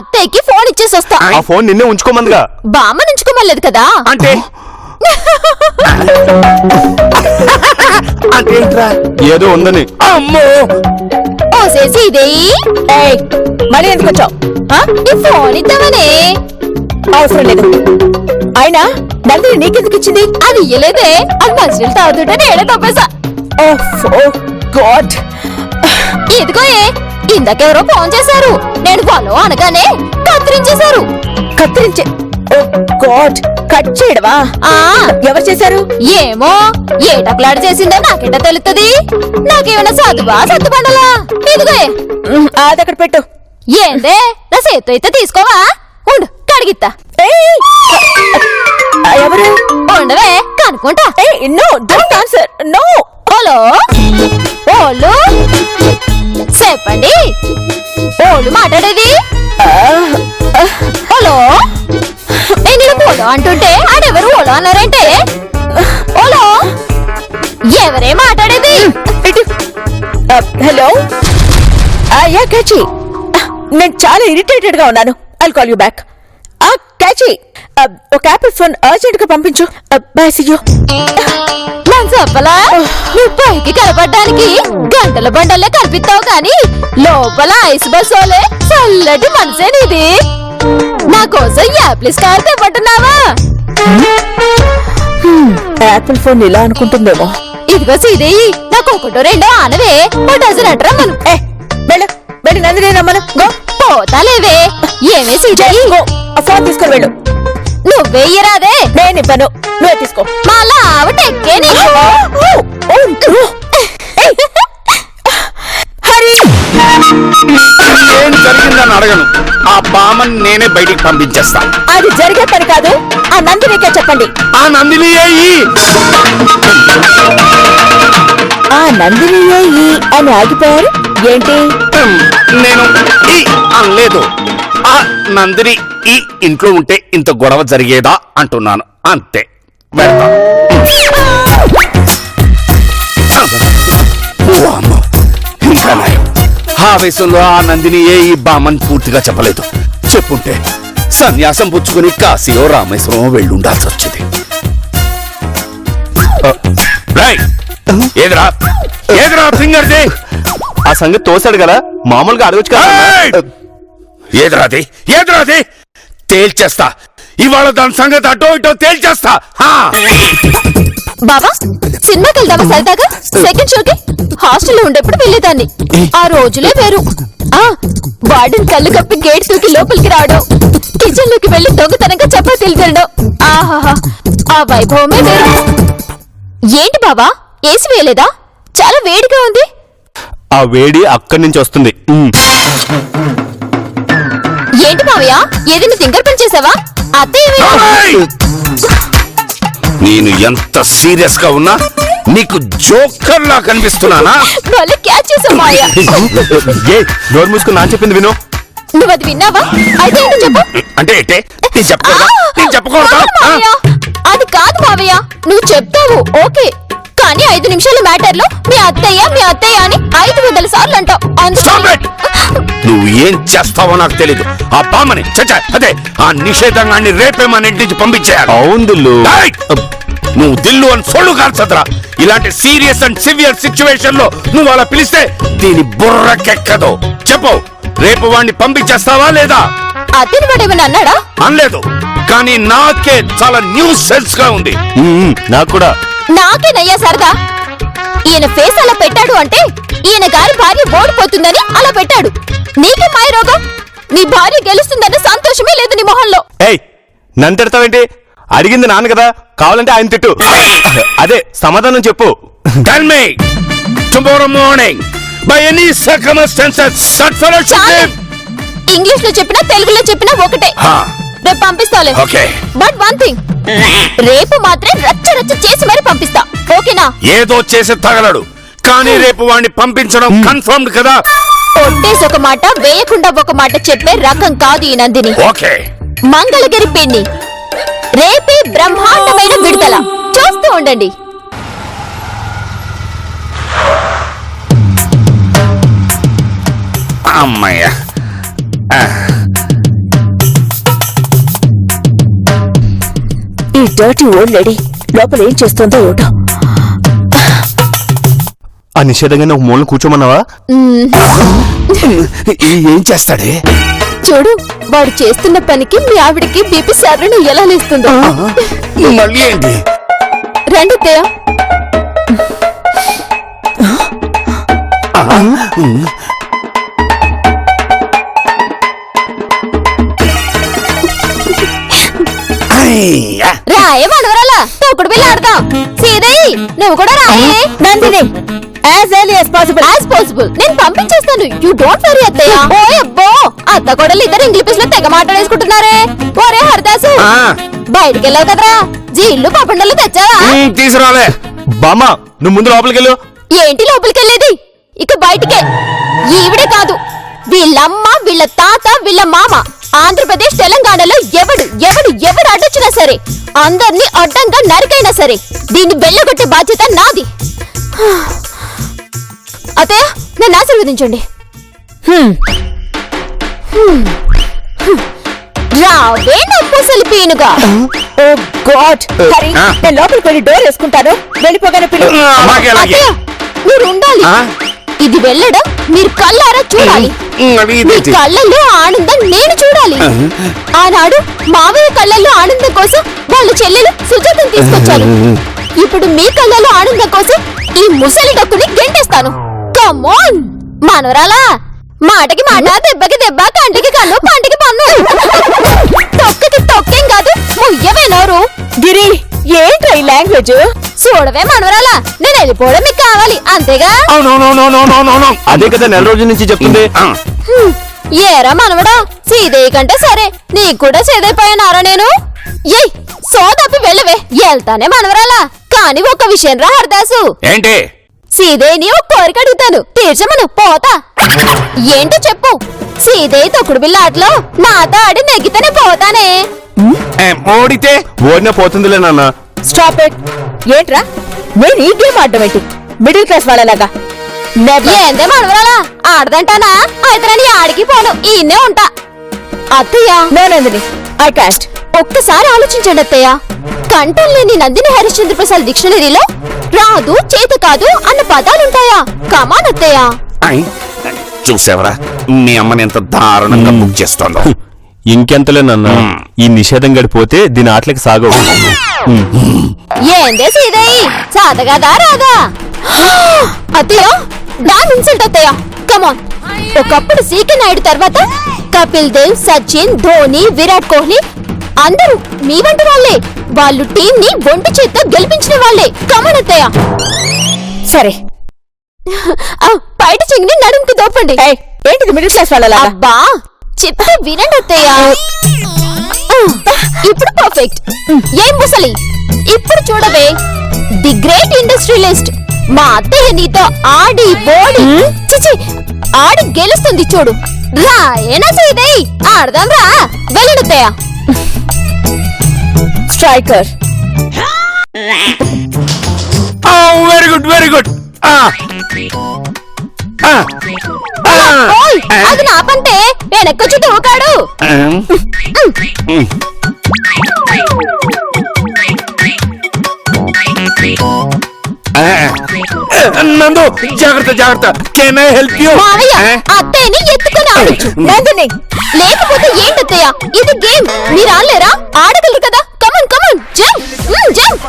అత్తయ్యకి ఫోన్ ఇచ్చేసి వస్తా. ఆ ఫోన్ నిన్నే ఉంచుకోమందిగా. బామ్మ ఉంచుకోమలేదు కదా. అంటే ఏదో ఉందని. అమ్మో ఓసేసి ఇదే మళ్ళీ ఎందుకు వచ్చావు? ఈ ఫోన్ ఇద్దామనే. అవసరం లేదు. అయినా నందిని నీకెందుకు ఇచ్చింది? అది ఇయ్యలేదే. అది మంచినీళ్ళు తాగుతుంటే నేనే తప్పేసా. గాడ్. ఇదిగోయే, ఇందాకెవరో ఫోన్ చేశారు. నేను ఫాలో అనగానే కత్తిరించేశారు. కత్తిరించే? ఓ గాడ్, కట్ చేయడవా? ఎవరు చేశారు? ఏమో, ఏ టక్లాడు చేసిందో నాకెట తెలుస్తుంది. నాకేమైనా చదువా సత్తుబండలా? ఇదిగోయే, అది అక్కడ పెట్టు. ఏందే, నా చేత్తో అయితే తీసుకోవా? ఉండు, కడిగిత్తా. ఎవరు? ఉండవే, కనుక్కుంటా. No, don't answer. No. Hello, ఓళ్ళు చెప్పండి. ఓళ్ళు మాట్లాడేది. హలో, నేను ఓలో అంటుంటే ఆడెవరు ఓలో అన్నారంటే? ఓలో, ఎవరే మాట్లాడేది? హలో, యా క్యాచి. నేను చాలా ఇరిటేటెడ్ గా ఉన్నాను. I'll call you back. క్యాచి, ఒక యాపిల్ ఫోన్ అర్జెంట్ గా పంపించు. Bye, see you. నేను చెప్పలా, నువ్వు పైకి కనపడ్డానికి గంటల బండల్లే కనిపిస్తావు కానీ లోపల ఐస్ బస్సోలే చల్లటి మనసే నీది. నా కోసం యాపిల్ స్టార్ తెప్పట్టున్నావా? యాపిల్ ఫోన్ ఇలా అనుకుంటుందేమో. ఇదిగో సీదేయి, నాకు ఒకటో రెండో ఆనవే, ఓ డజన్ అట్రమ్మను. వెళ్ళు వెళ్ళు, నందిని రమ్మను. గో. పోతాలేవే. ఏమే సీదేయి, ఆ ఫోన్ తీసుకొని వెళ్ళు. నువ్వే ఇయ్యరాదే. నేను ఇవ్వను, నువ్వే తీసుకో. మళ్ళా ఆవిటెక్కే నీకు. ఏం జరిగిందని అడగను. ఆ బామని నేనే బయటికి పంపించేస్తా. అది జరిగే పని కాదు. ఆ నందినికే చెప్పండి. ఆ నందిని ఆ నందిని అని ఆగిపోయారు ఏంటి? నేను అనలేదు. ఆ నందిని ఈ ఇంట్లో ఉంటే ఇంత గొడవ జరిగేదా అంటున్నాను, అంతే. వెళ్తా. ఇంకా నయం. ఆవేశంలో ఆ నందిని ఈ బామన్ పూర్తిగా చెప్పలేదు. చెప్పుంటే సన్యాసం పుచ్చుకుని కాశీయో రామేశ్వరం వెళ్ళుండాల్సి వచ్చింది. ఏదిరా ఏదిరా ఫింగర్ది? ఆ సంగతి తోసాడు కదా, మామూలుగా అడగొచ్చు కదా. ఏదిరాది ఏదిరాది? తేల్చేస్తా ఇవాళ. దాని సంగతి అటో ఇటో తేల్చేస్తా. బాబా, సినిమాకి వెళ్దామా సరదాగా? సెకండ్ షోకి హాస్టల్లో ఉండేప్పుడు వెళ్ళేదాన్ని. ఆ రోజులే వేరు. వాడిని కళ్ళు కప్పి గేట్ దూకి లోపలికి రావడం, కిచెన్ లోకి వెళ్లి దొంగతనంగా చపాతీలు తినడం, ఆహాహా, ఆ వైభవమే వేరు. ఏంటి బాబా, ఏసి వేయలేదా? చాలా వేడిగా ఉంది. ఆ వేడి అక్కడి నుంచి వస్తుంది. ఏంటి మావయ్య, ఏదైనా తింగర్ పని చేసావా? అత్తయ్య నేను ఎంత సీరియస్ గా ఉన్నా నీకు జోకర్ లా కనిపిస్తున్నానా? క్యాచ్ చేసావు మావయ్య. నోరు మూసుకుని నా చెప్పింది విను. నువ్వు అది విన్నావా? అయితే ఏంటో చెప్పు. అంటే నేను చెప్పకూడదా? అది కాదు మావయ్య, నువ్వు చెప్తావు ఓకే, కానీ 5 నిమిషాల మ్యాటర్ లో మీ అత్తయ్య అని 500 సార్లు అంటావు. నువ్వు ఏం చేస్తావో నాకు తెలీదు. ఆ బామ్మని అదే ఆ నిషేధంగాన్ని రేపే మన ఇంటి నుంచి పంపించేయాలి. అవును దిల్లు. నువ్వు దిల్లు అని సొల్లు కాల్చదురా. ఇలాంటి సీరియస్ అండ్ సివియర్ సిచ్యువేషన్ లో నువ్వు అలా పిలిస్తే దీని బుర్రకెక్కదు. చెప్పు, రేపు వాడిని పంపించేస్తావా లేదా? అతని వాడేమన్నా అన్నాడా? అనలేదు, కానీ నాకే చాలా న్యూస్ సెన్స్ గా ఉంది. నాకు కూడా. నాకేనయ్యా సరదా. ఈయన ఫేస్ అలా పెట్టాడు అంటే ఈయన గారి భార్య ఓడిపోతుందని అలా పెట్టాడు. నీకే మాయ రోగం? నీ భార్య గెలుస్తుందన్న సంతోషమే లేదు నీ మొహంలో. నన్ను తిడతావేంటి? అడిగింది నాన్న కదా, కావాలంటే ఆయన తిట్టు. అదే సమాధానం చెప్పు. Tell me, tomorrow morning, by any circumstances, that fellow should live. English లో చెప్పినా తెలుగులో చెప్పినా ఒకటే. రేపు పంపిస్తాలే. బట్ వన్ థింగ్, రేపు మాత్రం రచ్చ చేసి మరి పంపిస్తా, ఓకేనా? ఏదో చేసి తగలడు, కానీ రేపు వాడిని పంపించడం కన్ఫర్మ్డ్ కదా. కొట్టేసి ఒక మాట వేయకుండా ఒక మాట చెప్పే రకం కాదు ఈ నందిని. ఓకే, మంగళగిరి పెన్ని రేపే బ్రహ్మాండమైన విడుదల, చూస్తూ ఉండండి. అమ్మయ్య, డర్టీ ఓల్డ్ లేడీ లోపల ఏం చేస్తుందో ఏమిటో. ఆ నిషేధంగానే ఒక మూలను కూర్చోమన్నావా? ఏం చేస్తాడే? చూడు వాడు చేస్తున్న పనికి మీ ఆవిడికి బీపీ సర్రను ఎలా లేస్తుందో. మళ్ళీ ఏంటి? రండి అత్తయ్య. అయ్యా. రాయే మనవరాలా తొక్కుడు బిళ్ళ ఆడదాం. సీదయ్యి నువ్వు కూడా రాయే. Nandini as early as possible. As possible నేను పంపించేస్తాను. యు డోంట్ వరీ అత్తయ్య. ఓ అబ్బో అత్త కోడలు ఇద్దరు ఇంగ్లీష్ లో తెగ మాట్లాడేసుకుంటున్నారే. ఒరే హరిదాసు ఆ, బయటికి వెళ్ళావు కదరా, జీళ్ళు పప్పండలు తెచ్చావా? తీసుకురాలే. బామ్మ నువ్వు ముందు లోపలికి వెళ్ళు. ఏంటి లోపలికెళ్ళేది? ఇక బయటికే. ఈవిడే కాదు, వీళ్ళమ్మ, వీళ్ళ తాత, వీళ్ళ మామ ఆంధ్రప్రదేశ్ తెలంగాణలో ఎవడు ఎవడు ఎవడు అడ్డొచ్చినా సరే అందర్నీ అడ్డంగా నరికైనా సరే దీన్ని బెల్లగొట్టే బాధ్యత నాది. అత్తయ్య నన్ను ఆశీర్వదించండి. రావే నమ్మూసలి పీనుగా. ఓ గాడ్ హరి, ఆ. నేను లోపలికి వెళ్ళి డోర్ వేసుకుంటాను. వెళ్ళిపోగానే పిలు. అలాగే అలాగే. అత్తయ్య మీరు ఉండాలి. ఆ? ఇది వెళ్ళడం మీరు కళ్ళారా చూడాలి. అది మీ ఇది. కళ్ళల్లో ఆనందం నేను చూడాలి. ఆనాడు మావయ్య కళ్ళల్లో ఆనందం కోసం వాళ్ళ చెల్లెలు సుజాతను తీసుకొచ్చారు. ఇప్పుడు మీ కళ్ళల్లో ఆనందం కోసం ఈ ముసలి డక్కుని గెంటేస్తాను. కమోన్ మనవరాలా, మాటకి మాట, దెబ్బకి దెబ్బ, కంటికి కన్ను, పంటికి పన్ను. తొక్కకి తొక్కేం కాదు, ముయ్యవే నోరు. గిరి ఏంట్రా ఈ లాంగ్వేజ్? చూడవే మనవరాలా, నేను వెళ్ళిపోవడం మీకు కావాలి అంతేగా? అవునవునవునవునవునవును. అదే కదా నెల రోజుల నుంచి చెప్తుంది. ఆ, ఏరా మనవడా, సీదయ్య కంటే సరే నీకు కూడా సీదైపోయానారా నేను? ఏయ్ సోదప్పి వెళ్ళవే. వెళ్తానే మనవరాలా, కాని ఒక విషయం రా హరిదాసు. ఏంటి? సీదేని ఒక కోరిక అడుగుతాను, తీర్చమను పోతా. ఏంటో చెప్పు. సీదయ్య తొక్కుడు బిళ్ళ ఆటలో నాతో ఆడి నెగ్గితేనే పోతానే. ఓడితే? ఓడినా పోతుందిలే నాన్న. Stop it. ఏంట్రా నేను ఈ గేమ్ ఆడడం ఏంటి? మిడిల్ క్లాస్ వాళ్ళలాగా. నెవర్. ఏందే మనవరాలా, ఆడదంటానా? అయితే నేను ఆడికి పోను, ఈయనే ఉంటా. అత్తయ్య నో నందిని, ఐ కాస్ట్. ఒక్కసారి ఆలోచించండి అత్తయ్య. కంఠం లేని నందిని హరిశ్చంద్ర ప్రసాద్ డిక్షనరీలో రాదు, చేత కాదు అన్న పదాలుంటాయా? కమాన్ అత్తయ్య. ఐ, చూసావరా మీ అమ్మని ఎంత దారుణంగా బుక్ చేస్తోందో. ఇంకెంతలే నాన్న, ఈ నిషేధం గడిపోతే దీని ఆటలకి సాగవు. ఏందే సీదయ్యి, సాతగాదా రాదా? అత్తయ్య దాని ఇన్సల్ట్ అత్తయ్య. కమాన్. ఒకప్పుడు సీకే నాయుడు తర్వాత కపిల్ దేవ్, సచిన్, ధోని, విరాట్ కోహ్లీ అందరూ మీ వంటి వాళ్ళే. వాళ్ళు టీం ని ఒంటి చేత్తో గెలిపించిన వాళ్ళే. కమాన్ అత్తయ్య. సరే. బయట చెంగిని నడుముకి దోపండి. ఏయ్, ఏంటిది మిడిల్ క్లాస్ వాళ్ళలాగా? అబ్బా చెప్తే వినండి అత్తయ్య. ఇప్పుడు పర్ఫెక్ట్. ఏం ముసలి, ఇప్పుడు చూడవే. ది గ్రేట్ ఇండస్ట్రియలిస్ట్ మా అత్తయ్య నీతో ఆడి బోడి చిచి ఆడి గెలుస్తుంది చూడు. రాయేనా సీదే, ఆడదాం రా. వెళ్ళండి అత్తయ్య. Striker. Very good very good. ఓయ్, అది నా పంటే, వెనక్కొచ్చి దూకాడు. నందు జాగ్రత్త జాగ్రత్త. Can I help you? మావయ్య అత్తయ్యని ఎత్తుకుని ఆడొచ్చు. నందిని లేకపోతే ఏంటత్తయ్య, ఇది గేమ్. మీరు ఆడలేరా? ఆడగలరు కదా. Come on come on, jump jump.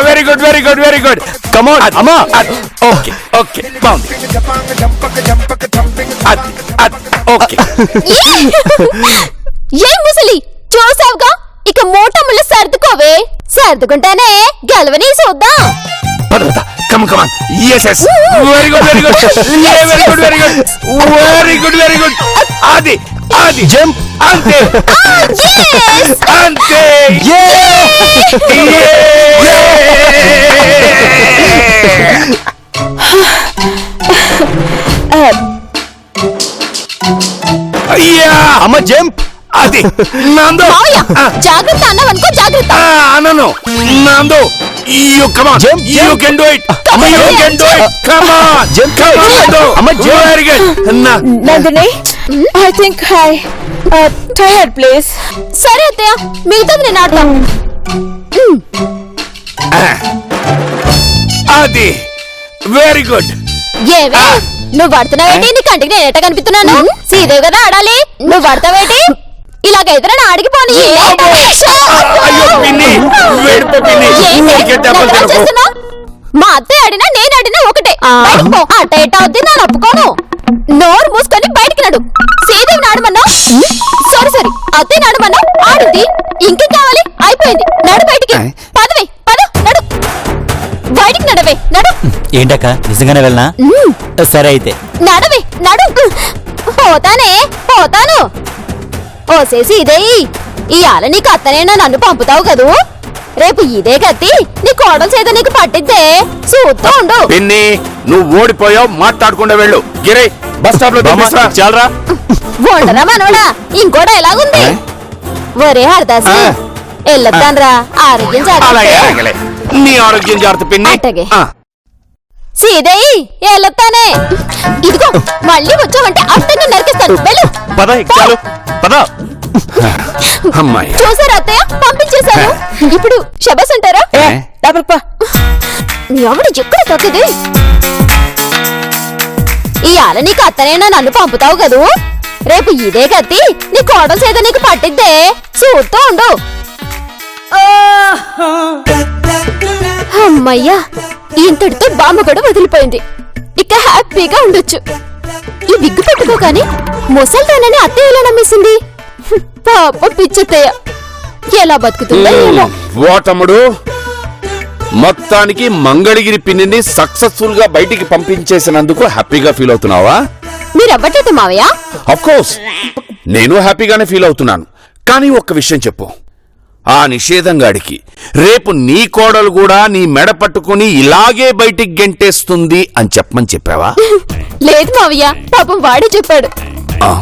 Very good very good very good. Come on అమ్మా. ఓకే ఓకే బాగుంది. ఓకే. ఏ ముసలి చూసావుగా, ఇక మూటముళ్ళ సర్దుకోవే. సర్దుకుంటానే గెలవని చూద్దాం. Come come yes yes very good very good very good very good very good very good. అది అది జంప్ అంతే Yes! అంతే. అమ్మ జంప్. అది నందు. మావయ్య జాగ్రత్త అన్నవనుకో, జాగ్రత్త. నందు you come on Jump, you jump. can do it Come you on, can do it come on Jump, come on Nandu. Amma, jump. very good Nandini, I think I tired please. సరే అత్తయ్య, మిగతాది నేను ఆడతాను. అది వెరీ గుడ్. ఏవే నువ్వు పడుతున్నావేంటి? నీ కంటికి నేను ఎట్ట కనిపిస్తున్నాను? సీదేవి కదా ఆడాలి, నువ్వు పడతావేంటి? ఇలాగ ఎదురైనా ఆడిగిపోని. అయ్యో పిన్ని, వేడిపో పిన్ని. ఊరికే దెబ్బలు తినకు. మా అత్తయ్య ఆడినా నేను ఆడినా ఒకటే. బయటికి పో. అట్ట ఎట్ట అవుద్ది నేను ఒప్పుకోను. నోరు మూసుకొని బయటికి నడు. శ్రీదేవి నాడమన్నా సారీ అత్తయ్య నాడమన్నా ఆడింది. ఇంకేం కావాలి? అయిపోయింది. నడు బయటికి. పదవే పద నడు బయటికి. నడవే నడు. ఏంటక్క నిజంగానే వెళ్ళనా? సరే అయితే నడవే నడు. పోతాను. ఓసేసి ఇదే ఇయాల నీకు అత్తనేనా నన్ను పంపుతావు కదూ. రేపు ఇదే కత్తి నీ కోడలు చేత నీకు పట్టిద్దే. చూస్తూ ఉండు. పిన్ని నువ్వు ఓడిపోయావు, మాట్లాడకుండా వెళ్ళు. గిరే బస్ స్టాప్ లో దింపేస్తా. చాలరా. ఉండరా మనోడా, ఇంకోటి ఎలాగుంది? ఒరే హరిదాసు వెళ్ళొద్దాన్రా, ఆరోగ్యం అలాగే జాగ్రత్త. అలాగే. నీ ఆరోగ్యం జాగ్రత్త పిన్ని. అట్టగే. ఆ. సీదేయి వెళ్ళొత్తానే. ఇదిగో మళ్ళీ వచ్చావంటే అట్టగా నరికేస్తాను. వెళ్ళు. పద చాలు పద. అమ్మాయి చూసారా అత్తయ్య, పంపించేశాను. ఇప్పుడు శబాస్ అంటారా? లోపలికి పో. ఎవడు ఎక్కడ తగ్గది? ఇయాల నీకు అత్తనేనా నన్ను పంపుతావు కదూ. రేపు ఇదే కత్తి నీ కోడలు చేత నీకు పట్టిద్దే. చూస్తూ ఉండు. అమ్మయ్యా, ఇంతటితో బామ్మ కూడా వదిలిపోయింది. ఇక హ్యాపీగా ఉండొచ్చు. ఈ విగ్గు పెట్టుకోగానే ముసల్దానని అత్తయ్య ఎలా నమ్మేసింది? పాప పిచ్చత్తయ్య ఎలా బతుకుతుందో ఏమో. ఓ తమ్ముడు, మొత్తానికి మంగళగిరి పిన్నిని సక్సెస్ఫుల్ గా బయటికి పంపించేసినందుకు హ్యాపీగా ఫీల్ అవుతున్నావా? మీరవ్వట్లేదు మావయ్య. ఆఫ్ కోర్స్ నేను హ్యాపీగానే ఫీల్ అవుతున్నాను. కానీ ఒక్క విషయం చెప్పు, ఆ నిషేధంగాడికి రేపు నీ కోడలు కూడా నీ మెడ పట్టుకుని ఇలాగే బయటికి గెంటేస్తుంది అని చెప్పమని చెప్పావా? లేదు మావయ్య, పాపం వాడే చెప్పాడు. ఆ,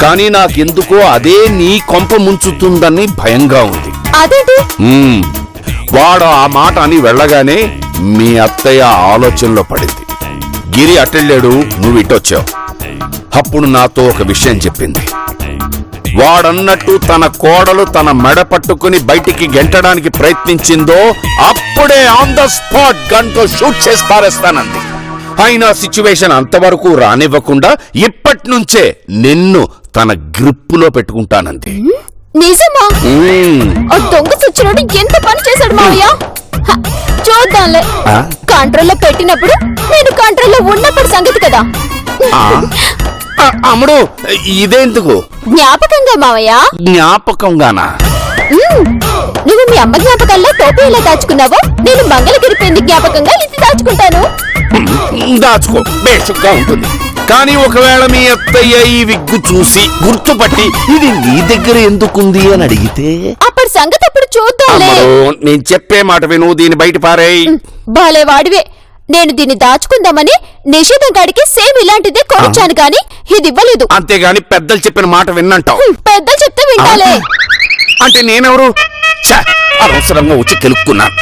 కానీ నాకెందుకో అదే నీ కొంప ముంచుతుందని భయంగా ఉంది. అదేంటి? వాడు ఆ మాట అని వెళ్ళగానే మీ అత్తయ్య ఆలోచనలో పడింది. గిరి అటెళ్ళాడు, నువ్వు ఇటొచ్చావు. అప్పుడు నాతో ఒక విషయం చెప్పింది. వాడన్నట్టు తన కోడలు తన మెడ పట్టుకుని బయటికి గెంటడానికి ప్రయత్నించిందో అప్పుడే ఆన్ ద స్పాట్ గన్తో షూట్ చేసి పారేస్తానంది. అయినా సిచ్యువేషన్ అంతవరకు రానివ్వకుండా ఇప్పటి నుంచే నిన్ను తన గ్రిప్పులో పెట్టుకుంటానంది. నిజమా? ఆ దొంగ సచ్చినోడు ఎంత పని చేశాడు మావయ్య. హ, చూద్దాంలే. కంట్రోల్లో పెట్టినప్పుడు నేను కంట్రోల్లో ఉన్నప్పుడు సంగతి కదా. అమ్ముడు, ఇదేందుకు? జ్ఞాపకంగా మావయ్య. జ్ఞాపకంగానా? నువ్వు మీ అమ్మ జ్ఞాపకాల్లో టోపీ ఎలా దాచుకున్నావో నేను మంగళగిరి పెళ్లి జ్ఞాపకంగా ఇది దాచుకుంటాను. దాచుకో, బేసిక్గా ఉంటుంది. కానీ ఒకవేళ మీ అత్తయ్య ఈ విగ్గు చూసి గుర్తుపట్టి ఇది నీ దగ్గర ఎందుకుంది అని అడిగితే అప్పటి సంగతి అప్పుడు చూద్దాంలే. అమ్మడు, నేను చెప్పే మాట విను, దీన్ని బయట పారేయ్. బాలే వాడివే. నేను దీన్ని దాచుకుందామని నిషేధం కాడికి సేమ్ ఇలాంటిదే కొనిచ్చాను కానీ ఇది ఇవ్వలేదు. అంతేగాని పెద్దలు చెప్పిన మాట విన్నంటావు. పెద్దలు చెప్తే వింటాలే. అంటే నేనెవరు? అనవసరంగా వచ్చి కెలుక్కున్నాను.